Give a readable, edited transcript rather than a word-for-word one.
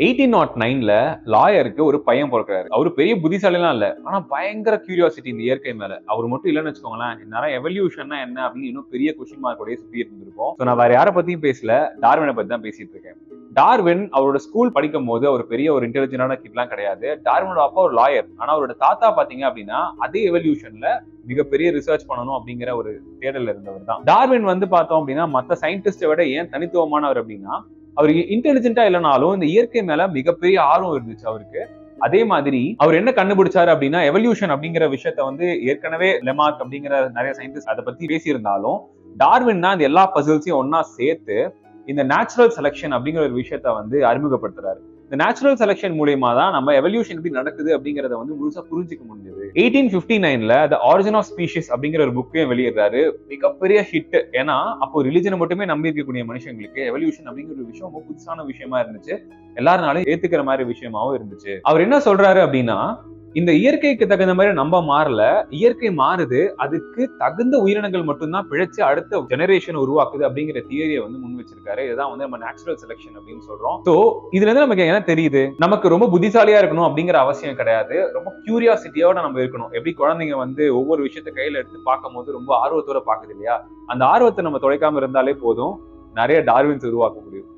1809ல லாயருக்கு ஒரு பையன் பிறக்கிறாரு. அவரு பெரிய புத்திசாலிலாம் இல்ல. ஆனா பயங்கர கியூரியாசிட்டி இந்த இயற்கை மேல. அவரு மட்டும் இல்லன்னு வச்சுக்கோங்களேன், இந்நேரம் எவல்யூஷன்னா என்ன அப்படின்னு இன்னும் பெரிய கொஸ்டின் மார்க்கோடயே சுத்தி இருந்திருக்கும். சோ நான் வேற யார பத்தியும் பேசல. டார்வின பத்தி தான் பேசிட்டு இருக்கேன். டார்வின் அவரோட ஸ்கூல் படிக்கும்போது அவர் பெரிய ஒரு இன்டெலிஜென்டான கிட்லாம் கிடையாது. டார்வினோட அப்பா ஒரு லாயர். ஆனா அவரோட தாத்தா பாத்தீங்க அப்படின்னா அதே எவல்யூஷன்ல மிகப்பெரிய ரிசர்ச் பண்ணணும் அப்படிங்கிற ஒரு தேடல் இருந்தவர் தான். டார்வின் வந்து பார்த்தோம் அப்படின்னா மத்த சயின்டிஸ்டை விட ஏன் தனித்துவமானவர் அப்படின்னா அவர் இன்டெலிஜென்ட்டா இல்லைனாலும் இந்த இயற்கை மேல மிகப்பெரிய ஆர்வம் இருந்துச்சு அவருக்கு. அதே மாதிரி அவர் என்ன கண்டுபிடிச்சாரு அப்படின்னா எவல்யூஷன் அப்படிங்கிற விஷயத்த வந்து ஏற்கனவே லெமார்க் அப்படிங்கிற நிறைய சயின்டிஸ்ட் அதை பத்தி பேசியிருந்தாலும் டார்வின் தான் இந்த எல்லா பசில்ஸையும் ஒன்னா சேர்த்து இந்த நேச்சுரல் செலக்ஷன் அப்படிங்கிற ஒரு விஷயத்த வந்து அறிமுகப்படுத்துறாரு. இந்த நேச்சுரல் செலக்ஷன் மூலியமா தான் நம்ம எவல்யூஷன் எப்படி நடக்குது அப்படிங்கறத வந்து முழுசா புரிஞ்சுக்க முடிஞ்சது. 1859ல த ஆரிஜின் ஆஃப் ஸ்பீஷிஸ் அப்படிங்கிற ஒரு புக்கையும் வெளியிடுறாரு. மிகப்பெரிய ஹிட். ஏன்னா அப்போ ரிலிஜனை மட்டுமே நம்பி இருக்கக்கூடிய மனுஷங்களுக்கு எவல்யூஷன் அப்படிங்கிற ஒரு விஷயம் ரொம்ப புதுசான விஷயமா இருந்துச்சு. எல்லாருனாலும் ஏத்துக்கிற மாதிரி விஷயமாவும் இருந்துச்சு. அவர் என்ன சொல்றாரு அப்படின்னா இந்த இயற்கைக்கு தகுந்த மாதிரி நம்ம மாறல, இயற்கை மாறுது, அதுக்கு தகுந்த உயிரினங்கள் மட்டும்தான் பிழைச்சு அடுத்த ஜெனரேஷன் உருவாக்குது அப்படிங்கிற தியரியை வந்து முன் வச்சிருக்காரு. இதுதான் வந்து நம்ம நேச்சுரல் செலக்ஷன் அப்படின்னு சொல்றோம். சோ இதுல இருந்து நமக்கு என்ன தெரியுது, நமக்கு ரொம்ப புத்திசாலியா இருக்கணும் அப்படிங்கிற அவசியம் கிடையாது. ரொம்ப கியூரியாசிட்டியோட நம்ம இருக்கணும். எப்படி குழந்தைங்க வந்து ஒவ்வொரு விஷயத்த கையில எடுத்து பார்க்கும் போது ரொம்ப ஆர்வத்தோட பாக்குது இல்லையா, அந்த ஆர்வத்தை நம்ம தொலைக்காம இருந்தாலே போதும், நிறைய டார்வின்ஸ் உருவாக்க முடியும்.